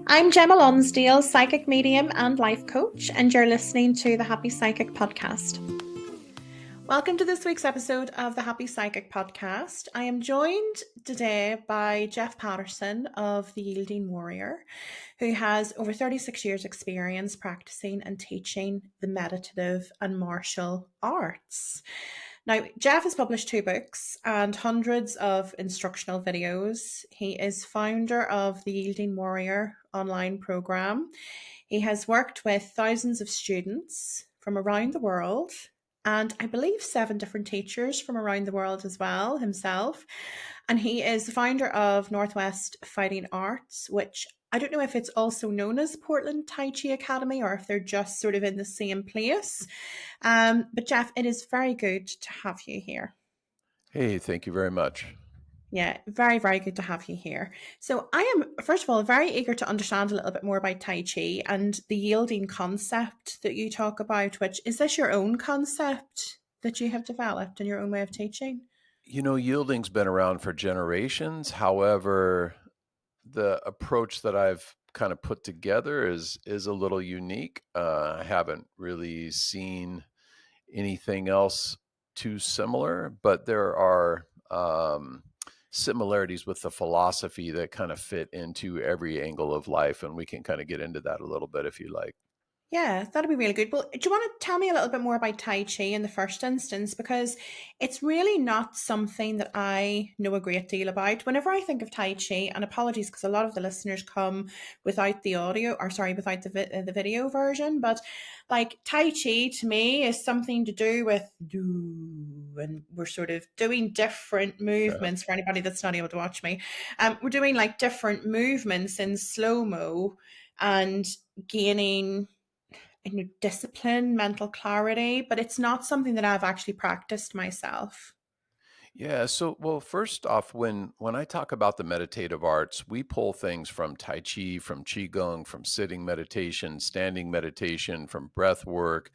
I'm Gemma Lonsdale, psychic medium and life coach, and you're listening to the Happy Psychic Podcast. Welcome to this week's episode of the Happy Psychic Podcast. I am joined today by Jeff Patterson of the Yielding Warrior, who has over 36 years' experience practicing and teaching the meditative and martial arts. Now, Jeff has published 2 books and hundreds of instructional videos. He is founder of the Yielding Warrior online program. He has worked with thousands of students from around the world and I believe 7 different teachers from around the world as well himself. And he is the founder of Northwest Fighting Arts, which I don't know if it's also known as Portland Tai Chi Academy or if they're just sort of in the same place. But Jeff, it is very good to have you here. Hey, thank you very much. Yeah, very, very good to have you here. So I am, first of all, very eager to understand a little bit more about Tai Chi and the yielding concept that you talk about, which is this your own concept that you have developed in your own way of teaching? Yielding's been around for generations. However, the approach that I've kind of put together is a little unique. I haven't really seen anything else too similar, but there are similarities with the philosophy that kind of fit into every angle of life, and we can kind of get into that a little bit if you like. Yeah, that'd be really good. Well, do you want to tell me a little bit more about Tai Chi in the first instance? Because it's really not something that I know a great deal about. Whenever I think of Tai Chi, and apologies because a lot of the listeners come without the audio, or sorry, without the video version, but like Tai Chi to me is something to do with do, and we're sort of doing different Yeah. movements for anybody that's not able to watch me. We're doing like different movements in slow mo and gaining discipline, mental clarity, but it's not something that I've actually practiced myself. Yeah, well, first off, when I talk about the meditative arts, we pull things from Tai Chi, from Qigong, from sitting meditation, standing meditation, from breath work.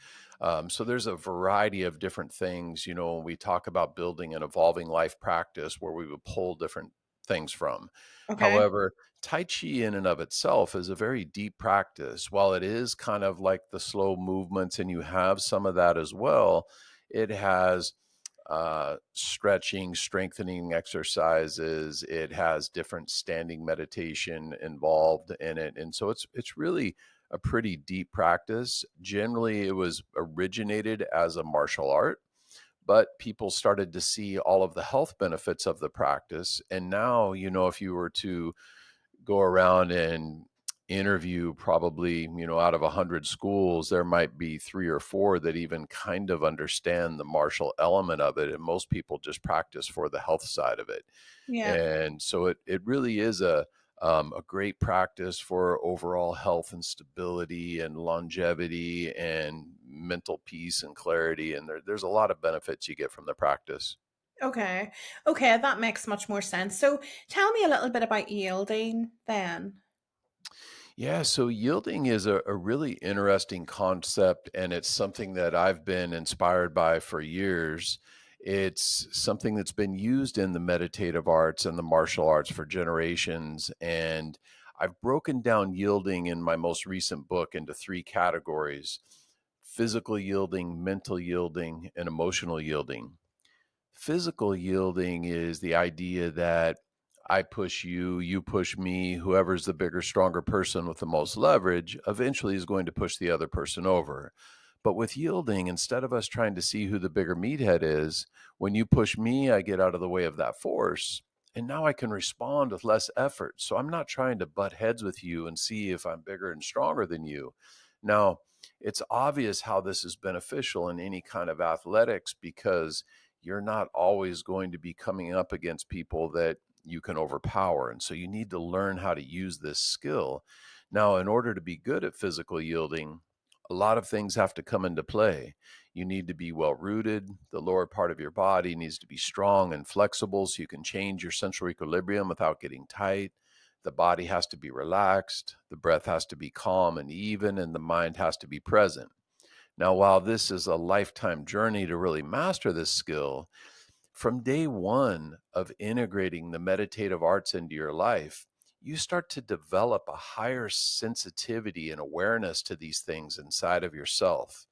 So there's a variety of different things, when we talk about building an evolving life practice where we would pull different things from. Okay. However, Tai Chi in and of itself is a very deep practice. While it is kind of like the slow movements, and you have some of that as well, it has stretching, strengthening exercises. It has different standing meditation involved in it, and so it's really a pretty deep practice. Generally, it was originated as a martial art, but people started to see all of the health benefits of the practice. And now, if you were to go around and interview probably, out of 100 schools, there might be 3 or 4 that even kind of understand the martial element of it. And most people just practice for the health side of it. Yeah. And so it really is a great practice for overall health and stability and longevity and mental peace and clarity. And there's a lot of benefits you get from the practice. Okay. Okay, that makes much more sense. So tell me a little bit about yielding then. Yeah, so yielding is a really interesting concept, and it's something that I've been inspired by for years. It's something that's been used in the meditative arts and the martial arts for generations. And I've broken down yielding in my most recent book into 3 categories: physical yielding, mental yielding, and emotional yielding. Physical yielding is the idea that I push you, you push me, whoever's the bigger, stronger person with the most leverage eventually is going to push the other person over. But with yielding, instead of us trying to see who the bigger meathead is, when you push me, I get out of the way of that force. And now I can respond with less effort. So I'm not trying to butt heads with you and see if I'm bigger and stronger than you. Now, it's obvious how this is beneficial in any kind of athletics, because you're not always going to be coming up against people that you can overpower. And so you need to learn how to use this skill. Now, in order to be good at physical yielding, a lot of things have to come into play. You need to be well rooted. The lower part of your body needs to be strong and flexible so you can change your central equilibrium without getting tight. The body has to be relaxed. The breath has to be calm and even, and the mind has to be present. Now, while this is a lifetime journey to really master this skill, from day one of integrating the meditative arts into your life, you start to develop a higher sensitivity and awareness to these things inside of yourself.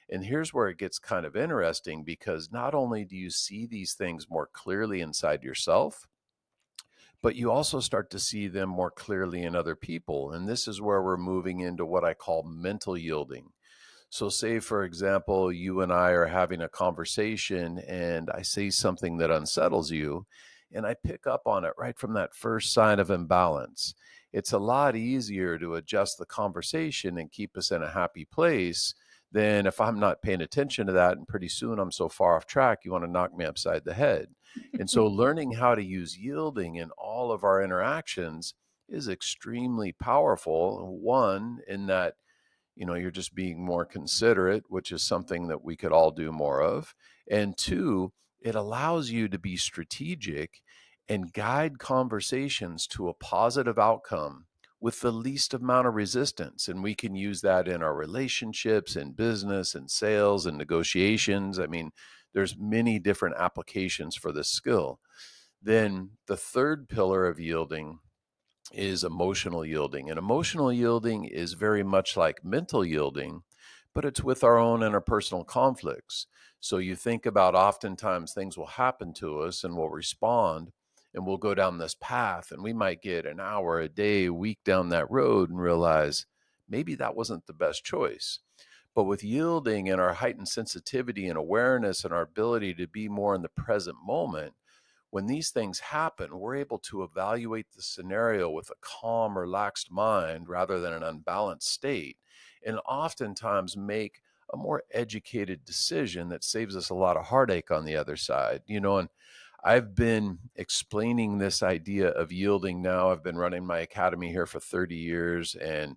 And here's where it gets kind of interesting, because not only do you see these things more clearly inside yourself, but you also start to see them more clearly in other people. And this is where we're moving into what I call mental yielding. So, say, for example, you and I are having a conversation and I say something that unsettles you, and I pick up on it right from that first sign of imbalance. It's a lot easier to adjust the conversation and keep us in a happy place than if I'm not paying attention to that. And pretty soon I'm so far off track, you want to knock me upside the head. And so, learning how to use yielding in all of our interactions is extremely powerful. One, in that you're just being more considerate, which is something that we could all do more of. And two, it allows you to be strategic and guide conversations to a positive outcome with the least amount of resistance. And we can use that in our relationships, in business, and sales, and negotiations. I mean, there's many different applications for this skill. Then the third pillar of yielding is emotional yielding. And emotional yielding is very much like mental yielding, but it's with our own interpersonal conflicts. So you think about, oftentimes things will happen to us and we'll respond and we'll go down this path, and we might get an hour, a day, a week down that road and realize maybe that wasn't the best choice. But with yielding and our heightened sensitivity and awareness and our ability to be more in the present moment, when these things happen, we're able to evaluate the scenario with a calm, relaxed mind rather than an unbalanced state, and oftentimes make a more educated decision that saves us a lot of heartache on the other side. And I've been explaining this idea of yielding now. I've been running my academy here for 30 years, and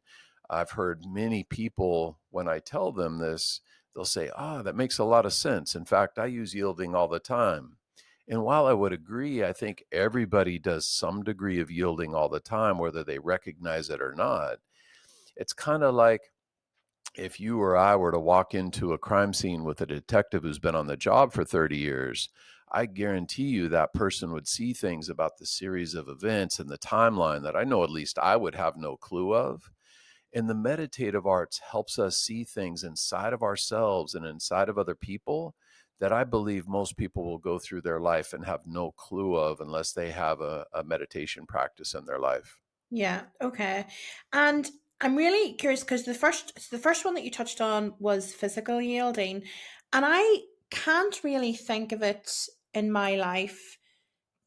I've heard many people, when I tell them this, they'll say, that makes a lot of sense. In fact, I use yielding all the time. And while I would agree, I think everybody does some degree of yielding all the time, whether they recognize it or not. It's kind of like if you or I were to walk into a crime scene with a detective who's been on the job for 30 years, I guarantee you that person would see things about the series of events and the timeline that I know at least I would have no clue of. And the meditative arts helps us see things inside of ourselves and inside of other people that I believe most people will go through their life and have no clue of unless they have a meditation practice in their life. Yeah, okay. And I'm really curious because the first one that you touched on was physical yielding, and I can't really think of it in my life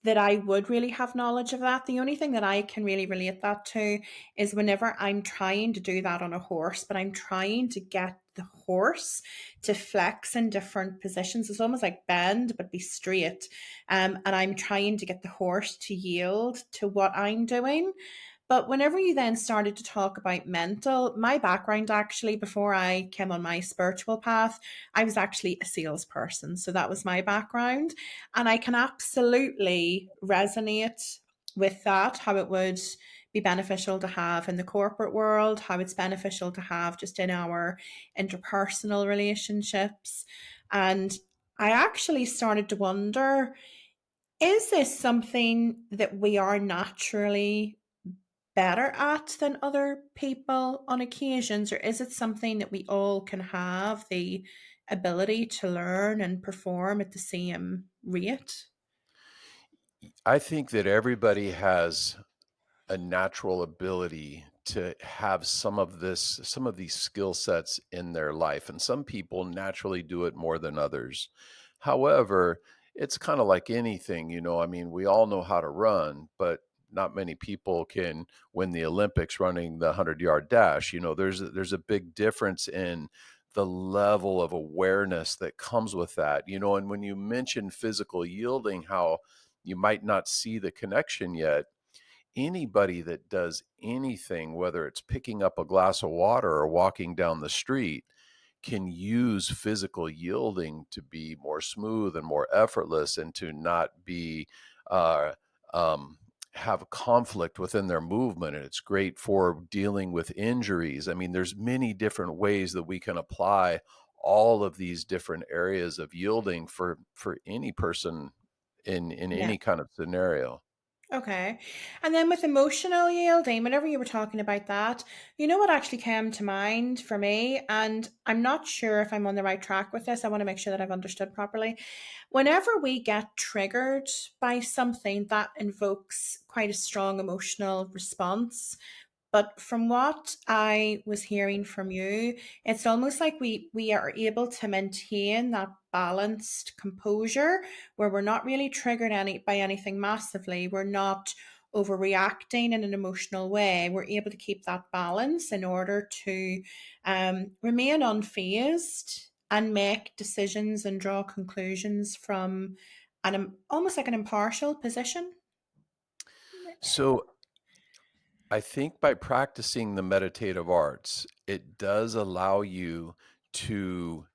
that I would really have knowledge of that. The only thing that I can really relate that to is whenever I'm trying to do that on a horse, but I'm trying to get the horse to flex in different positions. It's almost like bend, but be straight. And I'm trying to get the horse to yield to what I'm doing. But whenever you then started to talk about mental, my background actually, before I came on my spiritual path, I was actually a salesperson. So that was my background. And I can absolutely resonate with that, how it would be beneficial to have in the corporate world, how it's beneficial to have just in our interpersonal relationships. And I actually started to wonder, is this something that we are naturally better at than other people on occasions, or is it something that we all can have the ability to learn and perform at the same rate? I think that everybody has a natural ability to have some of these skill sets in their life. And some people naturally do it more than others. However, it's kind of like anything, I mean, we all know how to run, but not many people can win the Olympics running the 100-yard dash. There's a big difference in the level of awareness that comes with that. And when you mention physical yielding, how you might not see the connection yet, anybody that does anything, whether it's picking up a glass of water or walking down the street, can use physical yielding to be more smooth and more effortless, and to not be uh, um, have conflict within their movement. And it's great for dealing with injuries. I mean, there's many different ways that we can apply all of these different areas of yielding for any person in Yeah. any kind of scenario. Okay. And then with emotional yielding, whenever you were talking about that, you know what actually came to mind for me? And I'm not sure if I'm on the right track with this. I want to make sure that I've understood properly. Whenever we get triggered by something that invokes quite a strong emotional response, but from what I was hearing from you, it's almost like we are able to maintain that balanced composure where we're not really triggered by anything massively. We're not overreacting in an emotional way. We're able to keep that balance in order to remain unfazed and make decisions and draw conclusions from almost like an impartial position. So I think by practicing the meditative arts, it does allow you to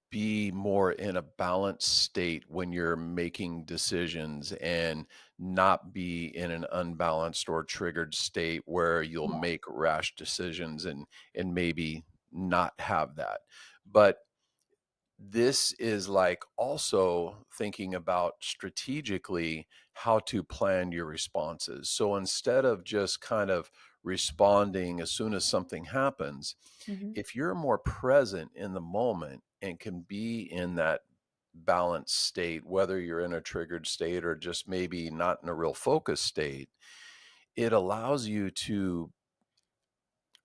be more in a balanced state when you're making decisions and not be in an unbalanced or triggered state where you'll make rash decisions and maybe not have that. But this is like also thinking about strategically how to plan your responses. So instead of just kind of responding as soon as something happens, Mhm. if you're more present in the moment and can be in that balanced state, whether you're in a triggered state or just maybe not in a real focused state, it allows you to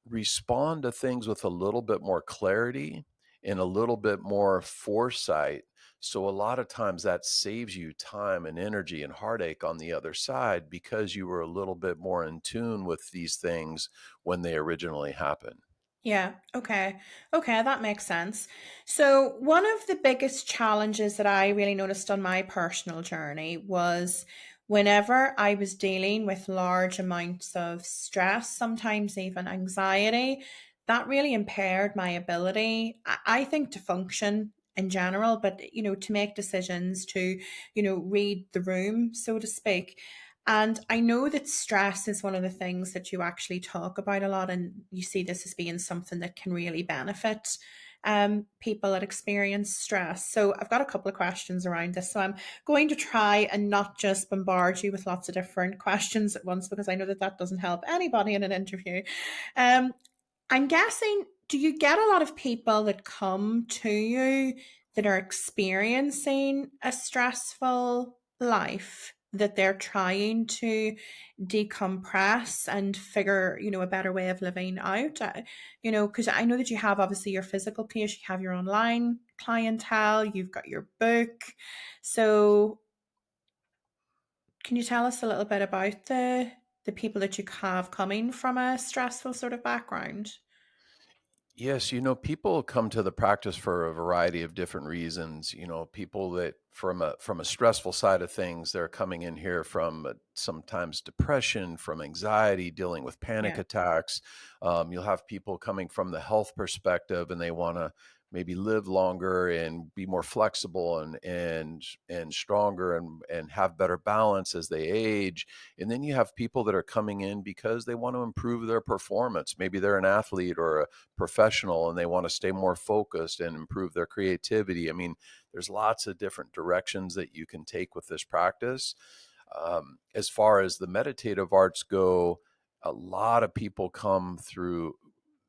respond to things with a little bit more clarity and a little bit more foresight. So a lot of times that saves you time and energy and heartache on the other side because you were a little bit more in tune with these things when they originally happen. Yeah. Okay. Okay. That makes sense. So, one of the biggest challenges that I really noticed on my personal journey was whenever I was dealing with large amounts of stress, sometimes even anxiety, that really impaired my ability, I think, to function in general, but, to make decisions, to, read the room, so to speak. And I know that stress is one of the things that you actually talk about a lot, and you see this as being something that can really benefit people that experience stress. So I've got a couple of questions around this. So I'm going to try and not just bombard you with lots of different questions at once because I know that that doesn't help anybody in an interview. Um, I'm guessing, do you get a lot of people that come to you that are experiencing a stressful life that they're trying to decompress and figure, a better way of living out? Because I know that you have obviously your physical place, you have your online clientele, you've got your book. So can you tell us a little bit about the people that you have coming from a stressful sort of background? Yes, people come to the practice for a variety of different reasons. People that from a stressful side of things, they're coming in here from sometimes depression, from anxiety, dealing with panic Yeah. attacks. You'll have people coming from the health perspective, and they want to maybe live longer and be more flexible and stronger and have better balance as they age. And then you have people that are coming in because they want to improve their performance. Maybe they're an athlete or a professional and they want to stay more focused and improve their creativity. I mean, there's lots of different directions that you can take with this practice. As far as the meditative arts go, a lot of people come through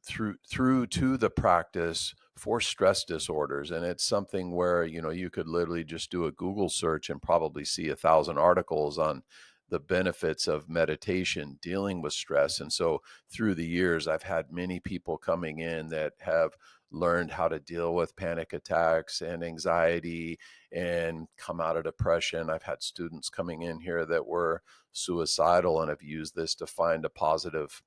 to the practice for stress disorders, and it's something where you could literally just do a Google search and probably see 1,000 articles on the benefits of meditation dealing with stress. And so through the years, I've had many people coming in that have learned how to deal with panic attacks and anxiety and come out of depression. I've had students coming in here that were suicidal and have used this to find a positive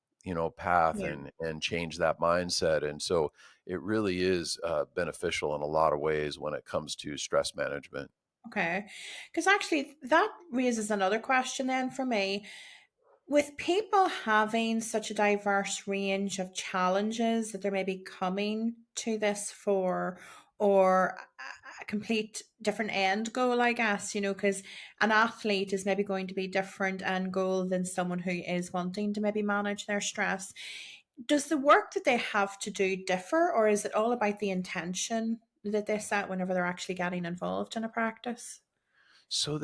path Yeah. and change that mindset. And so it really is beneficial in a lot of ways when it comes to stress management. Okay. Because actually, that raises another question then for me. With people having such a diverse range of challenges that they're maybe coming to this for, or a complete different end goal, I guess, because an athlete is maybe going to be different end goal than someone who is wanting to maybe manage their stress. Does the work that they have to do differ, or is it all about the intention that they set whenever they're actually getting involved in a practice? So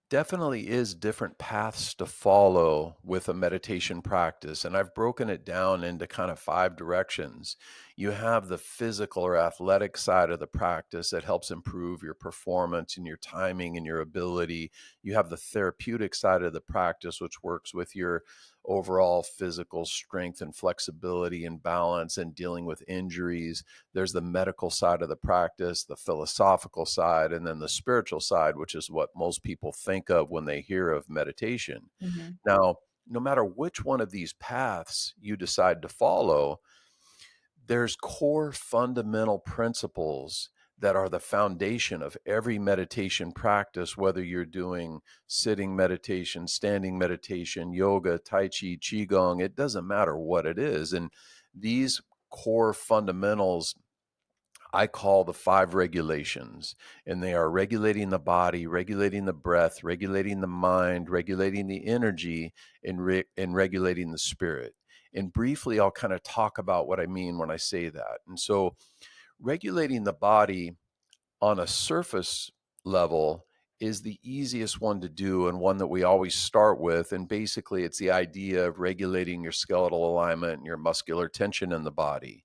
definitely is different paths to follow with a meditation practice. And I've broken it down into kind of five directions. You have the physical or athletic side of the practice that helps improve your performance and your timing and your ability. You have the therapeutic side of the practice, which works with your overall physical strength and flexibility and balance and dealing with injuries. There's the medical side of the practice, the philosophical side, and then the spiritual side, which is what most people think of when they hear of meditation. Mhm. Now, no matter which one of these paths you decide to follow, there's core fundamental principles that are the foundation of every meditation practice, whether you're doing sitting meditation, standing meditation, yoga, tai chi, qigong, it doesn't matter what it is. And these core fundamentals I call the five regulations, and they are regulating the body, regulating the breath, regulating the mind, regulating the energy, and regulating the spirit. And briefly, I'll kind of talk about what I mean when I say that. And so, regulating the body on a surface level is the easiest one to do and one that we always start with. And basically, it's the idea of regulating your skeletal alignment and your muscular tension in the body.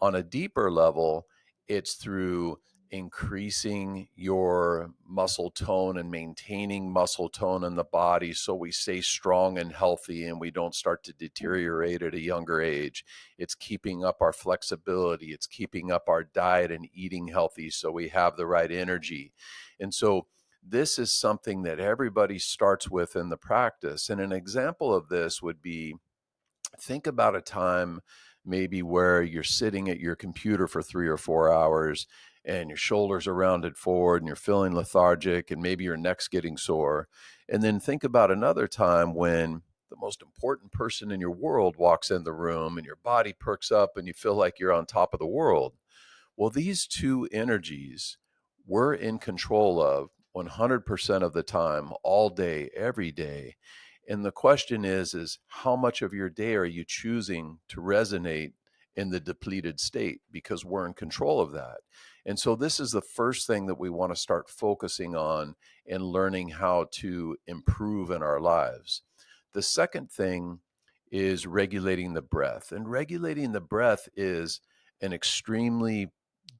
On a deeper level, it's through increasing your muscle tone and maintaining muscle tone in the body so we stay strong and healthy and we don't start to deteriorate at a younger age. It's keeping up our flexibility, it's keeping up our diet and eating healthy so we have the right energy. And so this is something that everybody starts with in the practice. And an example of this would be, think about a time maybe where you're sitting at your computer for 3 or 4 hours and your shoulders are rounded forward and you're feeling lethargic and maybe your neck's getting sore. And then think about another time when the most important person in your world walks in the room and your body perks up and you feel like you're on top of the world. Well, these two energies we're in control of 100% of the time, all day, every day. And the question is how much of your day are you choosing to resonate in the depleted state? Because we're in control of that. And so this is the first thing that we want to start focusing on and learning how to improve in our lives. The second thing is regulating the breath. And regulating the breath is an extremely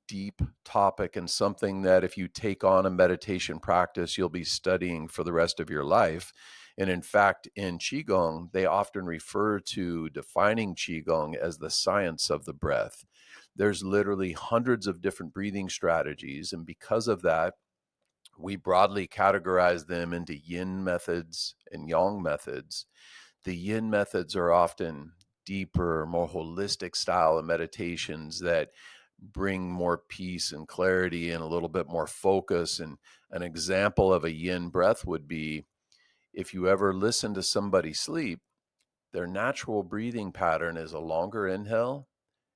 deep topic and something that if you take on a meditation practice, you'll be studying for the rest of your life. And in fact, in Qigong, they often refer to defining Qigong as the science of the breath. There's literally hundreds of different breathing strategies. And because of that, we broadly categorize them into yin methods and yang methods. The yin methods are often deeper, more holistic style of meditations that bring more peace and clarity and a little bit more focus. And an example of a yin breath would be, if you ever listen to somebody sleep, their natural breathing pattern is a longer inhale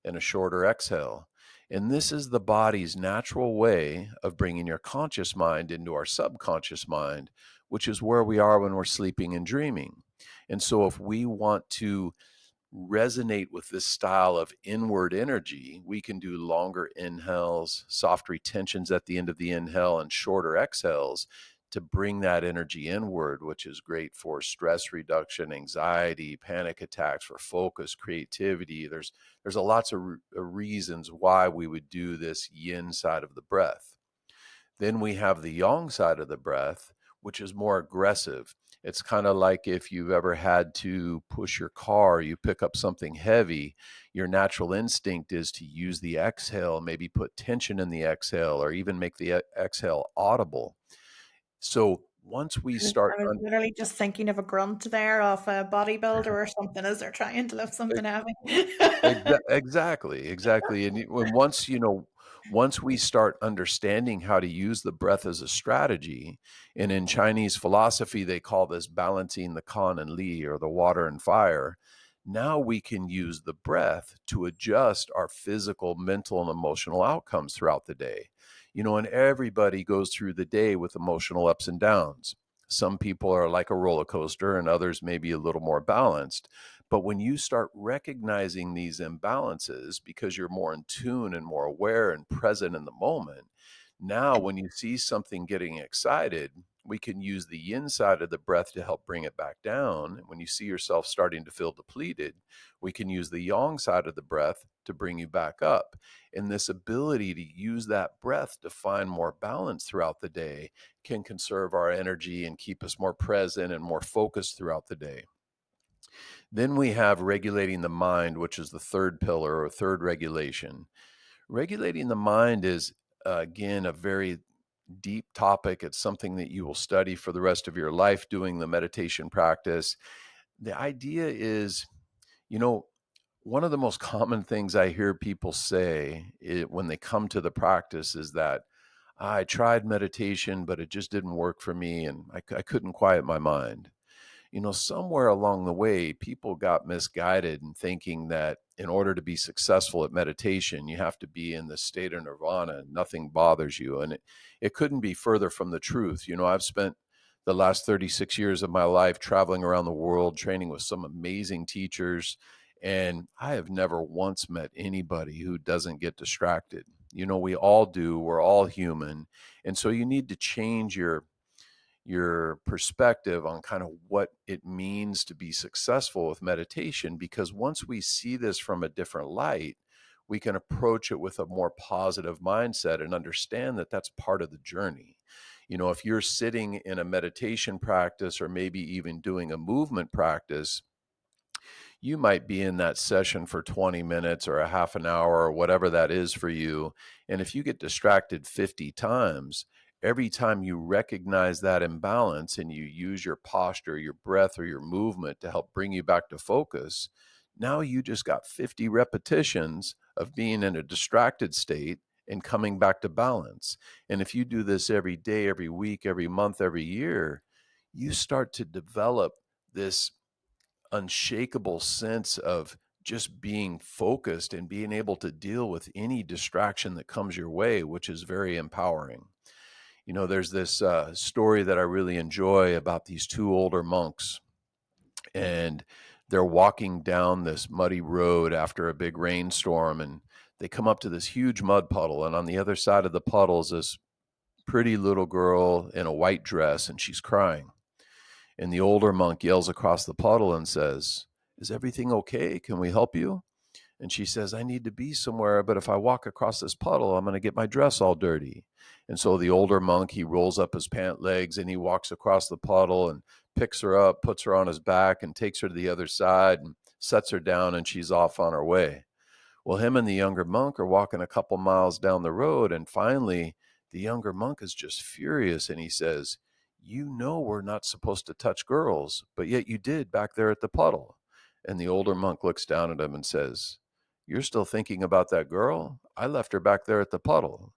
and a shorter exhale. And this is the body's natural way of bringing your conscious mind into our subconscious mind, which is where we are when we're sleeping and dreaming. And so, if we want to resonate with this style of inward energy, we can do longer inhales, soft retentions at the end of the inhale, and shorter exhales to bring that energy inward, which is great for stress reduction, anxiety, panic attacks, for focus, creativity. There's a lots of reasons why we would do this yin side of the breath. Then we have the yang side of the breath, which is more aggressive. It's kind of like if you've ever had to push your car, you pick up something heavy, your natural instinct is to use the exhale, maybe put tension in the exhale, or even make the exhale audible. So once we start, I was literally just thinking of a grunt there of a bodybuilder or something as they're trying to lift something heavy. Exactly, exactly. And when once, once we start understanding how to use the breath as a strategy, and in Chinese philosophy, they call this balancing the kan and li, or the water and fire. Now we can use the breath to adjust our physical, mental, and emotional outcomes throughout the day. And everybody goes through the day with emotional ups and downs. Some people are like a roller coaster, and others may be a little more balanced. But when you start recognizing these imbalances because you're more in tune and more aware and present in the moment, Now, when you see something getting excited, we can use the yin side of the breath to help bring it back down. And when you see yourself starting to feel depleted, we can use the yang side of the breath to bring you back up. And this ability to use that breath to find more balance throughout the day can conserve our energy and keep us more present and more focused throughout the day. Then we have regulating the mind, which is the third pillar or third regulation. Regulating the mind is, again, a very deep topic. It's something that you will study for the rest of your life doing the meditation practice. The idea is, you know, one of the most common things I hear people say when they come to the practice is that I tried meditation, but it just didn't work for me and I couldn't quiet my mind. Somewhere along the way, people got misguided in thinking that in order to be successful at meditation, you have to be in the state of nirvana and nothing bothers you. And it couldn't be further from the truth. I've spent the last 36 years of my life traveling around the world, training with some amazing teachers. And I have never once met anybody who doesn't get distracted. We all do. We're all human. And so you need to change your perspective on kind of what it means to be successful with meditation, because once we see this from a different light, we can approach it with a more positive mindset and understand that that's part of the journey. If you're sitting in a meditation practice or maybe even doing a movement practice, you might be in that session for 20 minutes or a half an hour or whatever that is for you. And if you get distracted 50 times, every time you recognize that imbalance and you use your posture, your breath, or your movement to help bring you back to focus, now you just got 50 repetitions of being in a distracted state and coming back to balance. And if you do this every day, every week, every month, every year, you start to develop this unshakable sense of just being focused and being able to deal with any distraction that comes your way, which is very empowering. There's this story that I really enjoy about these two older monks, and they're walking down this muddy road after a big rainstorm, and they come up to this huge mud puddle. And on the other side of the puddle is this pretty little girl in a white dress, and she's crying. And the older monk yells across the puddle and says, "Is everything okay? Can we help you?" And she says, "I need to be somewhere, but if I walk across this puddle, I'm going to get my dress all dirty." And so the older monk, he rolls up his pant legs and he walks across the puddle and picks her up, puts her on his back, and takes her to the other side and sets her down, and she's off on her way. Well, him and the younger monk are walking a couple miles down the road, and finally, the younger monk is just furious, and he says, we're not supposed to touch girls, but yet you did back there at the puddle." And the older monk looks down at him and says, "You're still thinking about that girl? I left her back there at the puddle."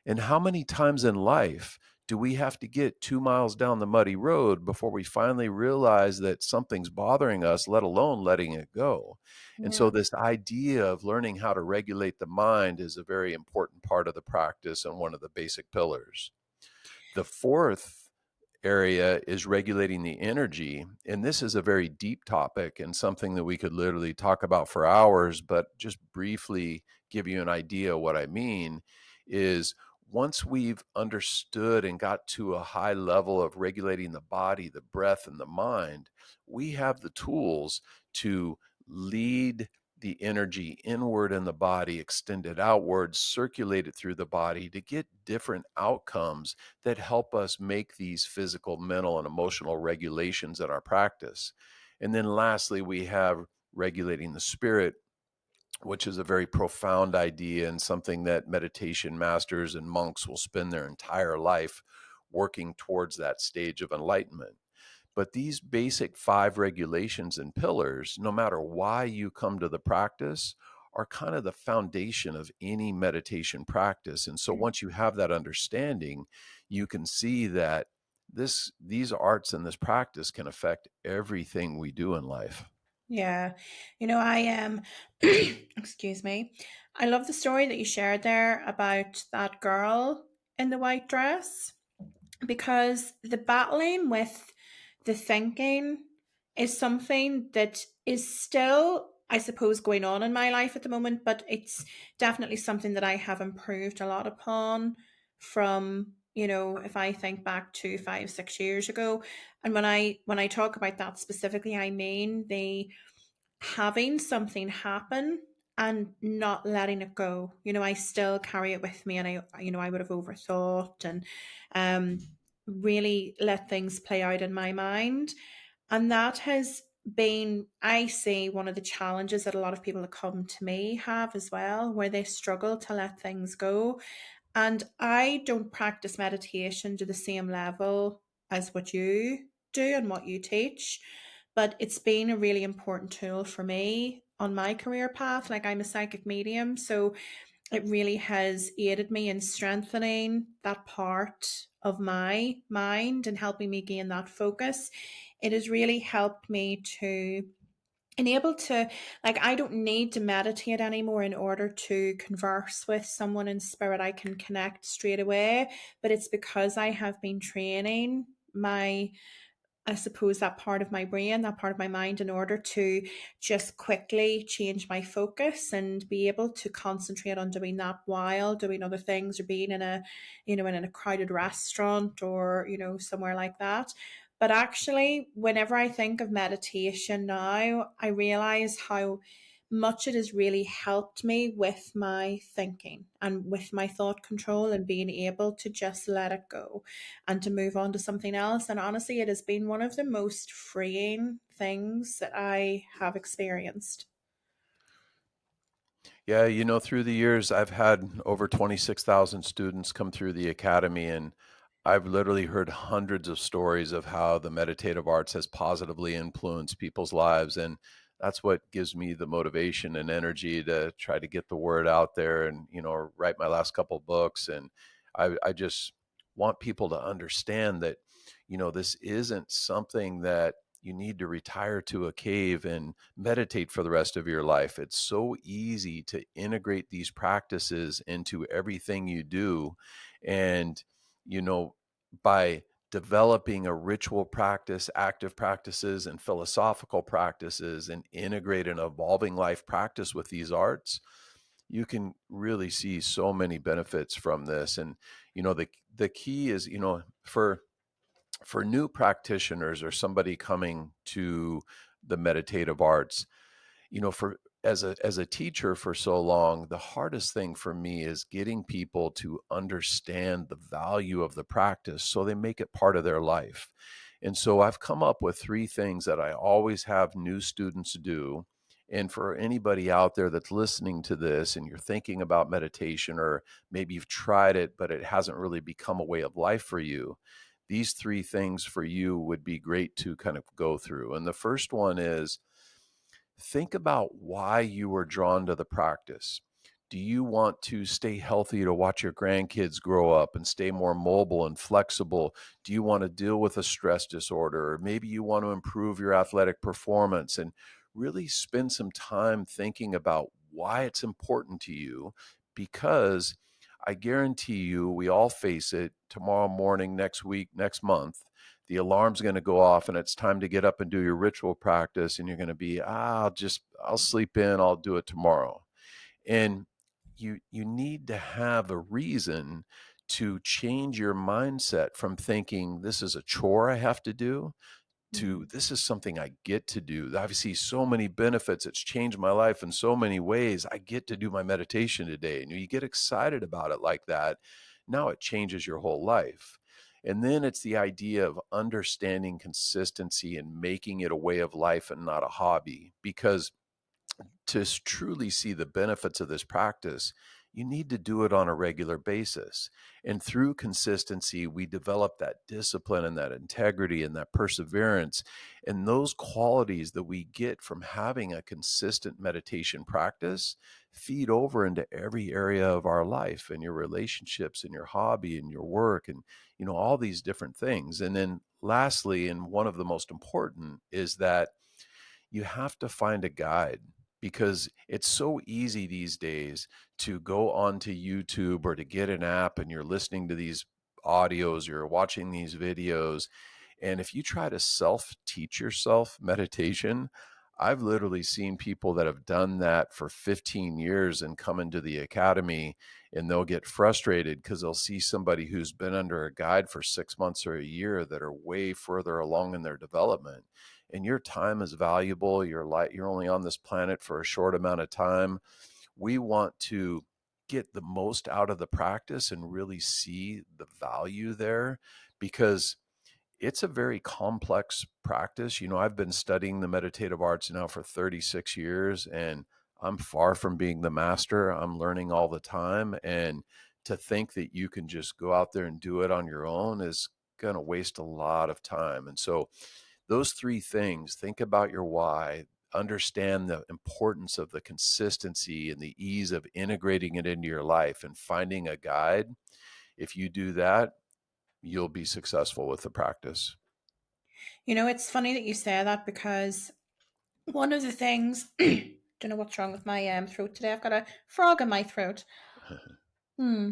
And how many times in life do we have to get 2 miles down the muddy road before we finally realize that something's bothering us, let alone letting it go? And so, Yeah. this idea of learning how to regulate the mind is a very important part of the practice and one of the basic pillars. The fourth area is regulating the energy. And this is a very deep topic and something that we could literally talk about for hours, but just briefly give you an idea of what I mean is once we've understood and got to a high level of regulating the body, the breath, and the mind, we have the tools to lead the energy inward in the body, extend it outward, circulate it through the body to get different outcomes that help us make these physical, mental, and emotional regulations in our practice. And then lastly, we have regulating the spirit, which is a very profound idea and something that meditation masters and monks will spend their entire life working towards that stage of enlightenment. But these basic five regulations and pillars, no matter why you come to the practice, are kind of the foundation of any meditation practice. And so once you have that understanding, you can see that these arts and this practice can affect everything we do in life. Yeah. I am, excuse me. I love the story that you shared there about that girl in the white dress, because the battling with the thinking is something that is still, I suppose, going on in my life at the moment, but it's definitely something that I have improved a lot upon from, if I think back to 5, 6 years ago. And when I talk about that specifically, I mean the having something happen and not letting it go. I still carry it with me, and I would have overthought and um really let things play out in my mind. And that has been, I see, one of the challenges that a lot of people that come to me have as well, where they struggle to let things go. And I don't practice meditation to the same level as what you do and what you teach, but it's been a really important tool for me on my career path. Like, I'm a psychic medium, so it really has aided me in strengthening that part of my mind and helping me gain that focus. It has really helped me to enable to, like, I don't need to meditate anymore in order to converse with someone in spirit. I can connect straight away, but it's because I have been training my, I suppose, that part of my brain, that part of my mind, in order to just quickly change my focus and be able to concentrate on doing that while doing other things, or being in a, in a crowded restaurant, or, somewhere like that. But actually, whenever I think of meditation now, I realize how much it has really helped me with my thinking and with my thought control, and being able to just let it go and to move on to something else. And honestly, it has been one of the most freeing things that I have experienced. Yeah, through the years, I've had over 26,000 students come through the academy, and I've literally heard hundreds of stories of how the meditative arts has positively influenced people's lives. And that's what gives me the motivation and energy to try to get the word out there and, write my last couple books. And I just want people to understand that, this isn't something that you need to retire to a cave and meditate for the rest of your life. It's so easy to integrate these practices into everything you do. And, you know, by developing a ritual practice, active practices, and philosophical practices, and integrate an evolving life practice with these arts, you can really see so many benefits from this. And, the key is, for new practitioners or somebody coming to the meditative arts, for as a teacher for so long, the hardest thing for me is getting people to understand the value of the practice so they make it part of their life. And so I've come up with three things that I always have new students do. And for anybody out there that's listening to this and you're thinking about meditation, or maybe you've tried it but it hasn't really become a way of life for you, these three things for you would be great to kind of go through. And the first one is, think about why you were drawn to the practice. Do you want to stay healthy to watch your grandkids grow up and stay more mobile and flexible? Do you want to deal with a stress disorder? Or maybe you want to improve your athletic performance, and really spend some time thinking about why it's important to you. Because I guarantee you, we all face it tomorrow morning, next week, next month. The alarm's going to go off and it's time to get up and do your ritual practice. And you're going to be, I'll sleep in, I'll do it tomorrow. And you need to have a reason to change your mindset from thinking this is a chore I have to do, to Mm. this is something I get to do. I see so many benefits. It's changed my life in so many ways. I get to do my meditation today. And you get excited about it like that. Now it changes your whole life. And then it's the idea of understanding consistency and making it a way of life and not a hobby. Because to truly see the benefits of this practice, you need to do it on a regular basis. And through consistency, we develop that discipline and that integrity and that perseverance. And those qualities that we get from having a consistent meditation practice feed over into every area of our life, and your relationships and your hobby and your work, and all these different things. And then lastly, and one of the most important, is that you have to find a guide, because it's so easy these days to go onto YouTube or to get an app and you're listening to these audios, you're watching these videos. And if you try to self teach yourself meditation, I've literally seen people that have done that for 15 years and come into the academy, and they'll get frustrated because they'll see somebody who's been under a guide for 6 months or a year that are way further along in their development. And your time is valuable. You're only on this planet for a short amount of time. We want to get the most out of the practice and really see the value there, because it's a very complex practice. I've been studying the meditative arts now for 36 years, and I'm far from being the master. I'm learning all the time. And to think that you can just go out there and do it on your own is going to waste a lot of time. And so, those three things: think about your why, understand the importance of the consistency and the ease of integrating it into your life, and finding a guide. If you do that, you'll be successful with the practice. It's funny that you say that because one of the things, don't know what's wrong with my throat today. I've got a frog in my throat. Hmm.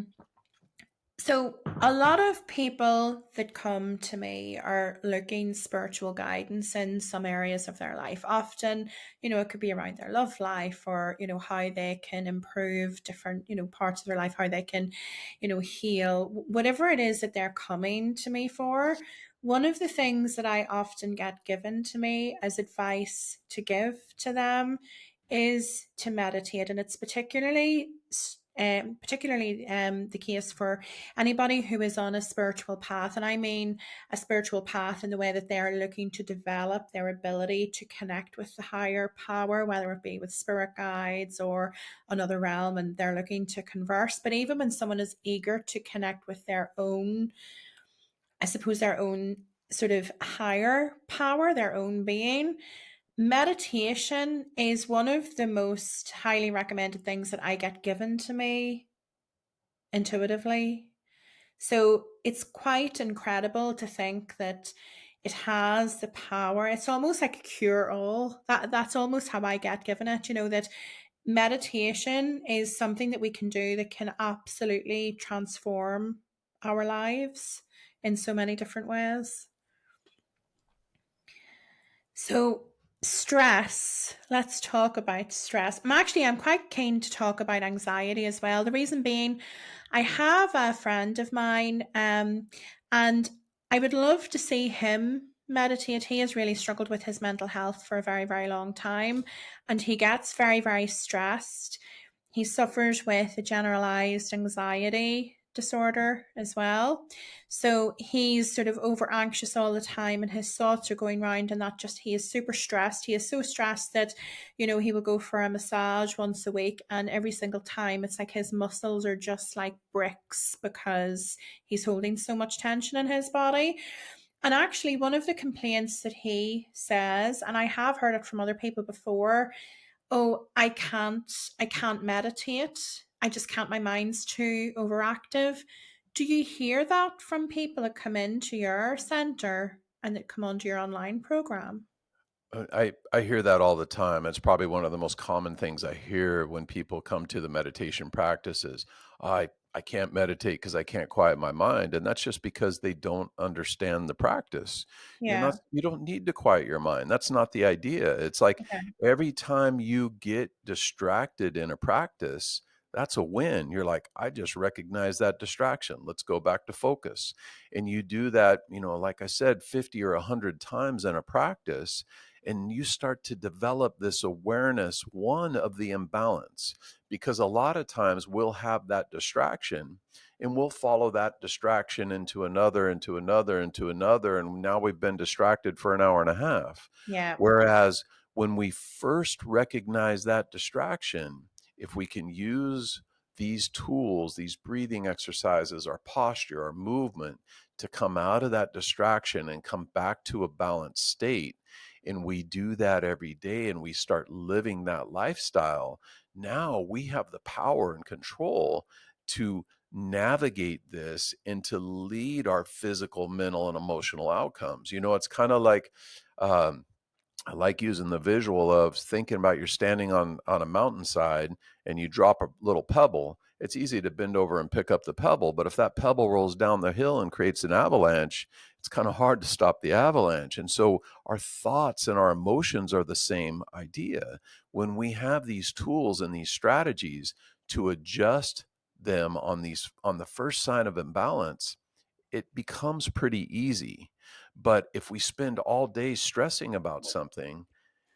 So, a lot of people that come to me are looking spiritual guidance in some areas of their life. Often, it could be around their love life, or, how they can improve different, parts of their life, how they can, heal, whatever it is that they're coming to me for. One of the things that I often get given to me as advice to give to them is to meditate, and it's particularly the case for anybody who is on a spiritual path. And I mean a spiritual path in the way that they're looking to develop their ability to connect with the higher power, whether it be with spirit guides or another realm, and they're looking to converse. But even when someone is eager to connect with their own, I suppose, their own sort of higher power, their own being, meditation is one of the most highly recommended things that I get given to me intuitively. So it's quite incredible to think that it has the power. It's almost like a cure all. That's almost how I get given it, that meditation is something that we can do that can absolutely transform our lives in so many different ways. So, stress. Let's talk about stress. I'm quite keen to talk about anxiety as well. The reason being, I have a friend of mine, and I would love to see him meditate. He has really struggled with his mental health for a very, very long time, and he gets very, very stressed. He suffers with a generalized anxiety disorder as well. So he's sort of over anxious all the time, and his thoughts are going round, and that just, he is super stressed. He is so stressed that, he will go for a massage once a week, and every single time it's like his muscles are just like bricks because he's holding so much tension in his body. And actually, one of the complaints that he says, and I have heard it from other people before, oh, I can't meditate. I just can't, my mind's too overactive. Do you hear that from people that come into your center and that come onto your online program? I hear that all the time. It's probably one of the most common things I hear when people come to the meditation practices. I can't meditate because I can't quiet my mind, and that's just because they don't understand the practice. Yeah. You don't need to quiet your mind. That's not the idea. It's like Okay. every time you get distracted in a practice, that's a win. You're like, I just recognize that distraction. Let's go back to focus. And you do that, like I said, 50 or 100 times in a practice, and you start to develop this awareness, one, of the imbalance, because a lot of times we'll have that distraction and we'll follow that distraction into another, into another, into another, and now we've been distracted for an hour and a half. Yeah. Whereas when we first recognize that distraction, if we can use these tools, these breathing exercises, our posture, our movement, to come out of that distraction and come back to a balanced state, and we do that every day and we start living that lifestyle, now we have the power and control to navigate this and to lead our physical, mental, and emotional outcomes. It's kind of like, um, I like using the visual of thinking about, you're standing on a mountainside and you drop a little pebble. It's easy to bend over and pick up the pebble, but if that pebble rolls down the hill and creates an avalanche, it's it's kind of hard to stop the avalanche. And so our thoughts and our emotions are the same idea. When we have these tools and these strategies to adjust them on the first sign of imbalance, it becomes pretty easy. But if we spend all day stressing about something,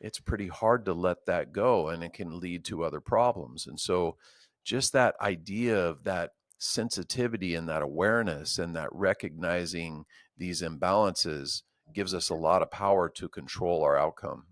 it's pretty hard to let that go, and it can lead to other problems. And so just that idea of that sensitivity and that awareness and that recognizing these imbalances gives us a lot of power to control our outcome.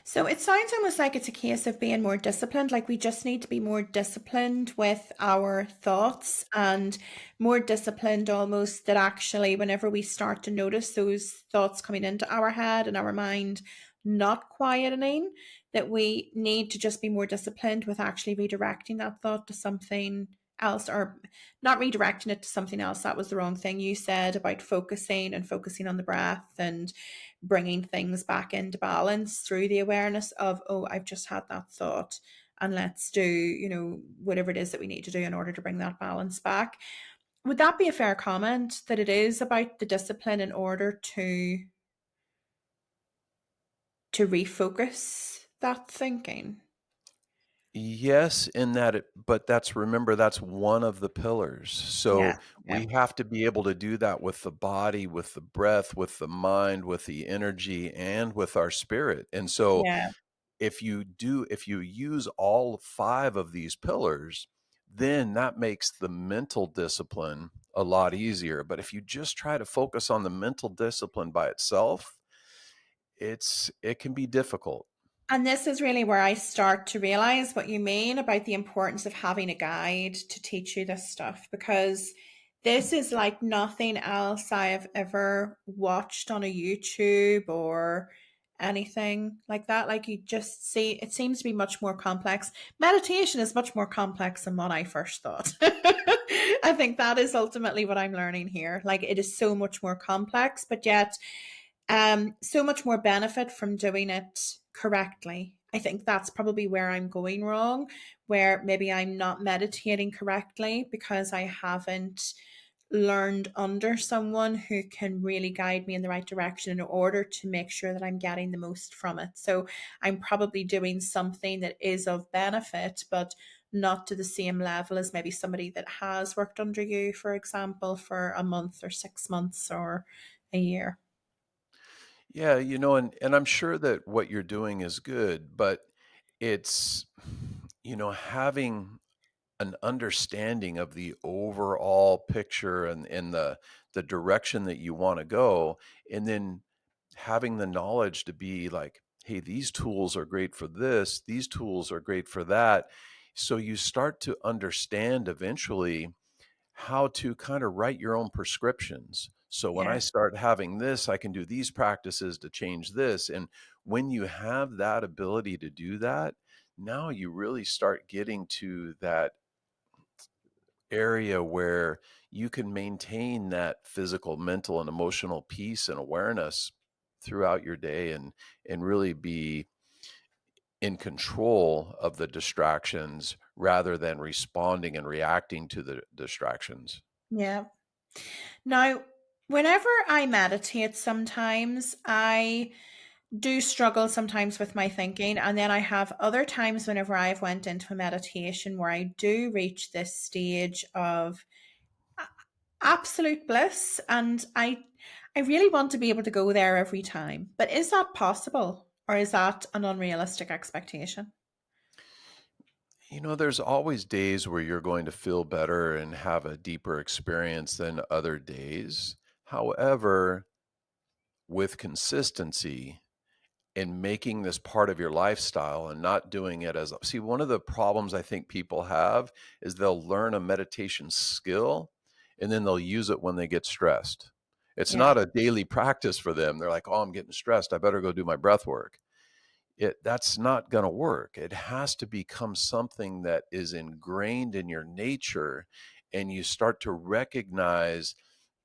So it sounds almost like it's a case of being more disciplined. Like we just need to be more disciplined with our thoughts and more disciplined almost that actually, whenever we start to notice those thoughts coming into our head and our mind not quietening, that we need to just be more disciplined with actually redirecting that thought to something else, or not redirecting it to something else. That was the wrong thing you said about focusing and focusing on the breath and bringing things back into balance through the awareness of, oh, I've just had that thought, and let's do, whatever it is that we need to do in order to bring that balance back. Would that be a fair comment, that it is about the discipline in order to refocus that thinking? Yes, in that but that's, remember, that's one of the pillars. Yeah. So Yeah. we have to be able to do that with the body, with the breath, with the mind, with the energy, and with our spirit. And so Yeah. if you use all five of these pillars, then that makes the mental discipline a lot easier. But if you just try to focus on the mental discipline by itself, it can be difficult. And this is really where I start to realize what you mean about the importance of having a guide to teach you this stuff, because this is like nothing else I have ever watched on a YouTube or anything like that. Like you just see, it seems to be much more complex. Meditation is much more complex than what I first thought. I think that is ultimately what I'm learning here. Like it is so much more complex, but yet so much more benefit from doing it correctly. I think that's probably where I'm going wrong, where maybe I'm not meditating correctly because I haven't learned under someone who can really guide me in the right direction in order to make sure that I'm getting the most from it. So I'm probably doing something that is of benefit, but not to the same level as maybe somebody that has worked under you, for example, for a month or 6 months or a year. Yeah, and I'm sure that what you're doing is good, but it's, having an understanding of the overall picture and the direction that you want to go, and then having the knowledge to be like, hey, these tools are great for this, these tools are great for that. So you start to understand eventually how to kind of write your own prescriptions. So when I Yeah. start having this, I can do these practices to change this. And when you have that ability to do that, now you really start getting to that area where you can maintain that physical, mental, and emotional peace and awareness throughout your day, and really be in control of the distractions rather than responding and reacting to the distractions. Yeah. Now, whenever I meditate, sometimes I do struggle sometimes with my thinking, and then I have other times whenever I've went into a meditation where I do reach this stage of absolute bliss, and I really want to be able to go there every time. But is that possible, or is that an unrealistic expectation? There's always days where you're going to feel better and have a deeper experience than other days. However, with consistency and making this part of your lifestyle and not doing it as see, one of the problems I think people have is they'll learn a meditation skill and then they'll use it when they get stressed. It's Yeah. not a daily practice for them. They're like, oh, I'm getting stressed, I better go do my breath work. That's not going to work. It has to become something that is ingrained in your nature, and you start to recognize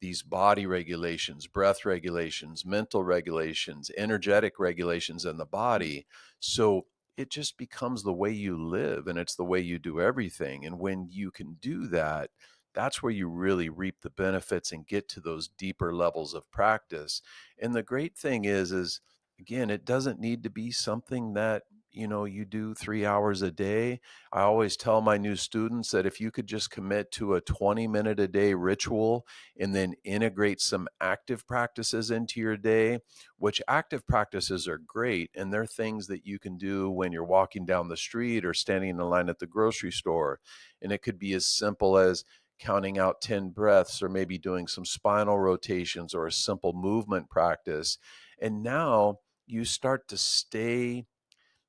these body regulations, breath regulations, mental regulations, energetic regulations in the body. So it just becomes the way you live, and it's the way you do everything. And when you can do that, that's where you really reap the benefits and get to those deeper levels of practice. And the great thing is again, it doesn't need to be something that, you do 3 hours a day. I always tell my new students that if you could just commit to a 20-minute a day ritual and then integrate some active practices into your day, which active practices are great, and they're things that you can do when you're walking down the street or standing in a line at the grocery store. And it could be as simple as counting out 10 breaths, or maybe doing some spinal rotations or a simple movement practice. And now you start to stay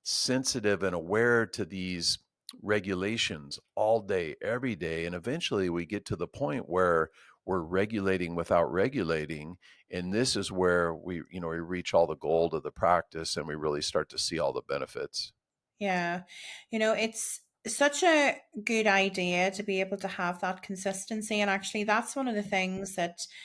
sensitive and aware to these regulations all day, every day. And eventually we get to the point where we're regulating without regulating. And this is where we reach all the gold of the practice and we really start to see all the benefits. Yeah. It's such a good idea to be able to have that consistency. And actually, that's one of the things that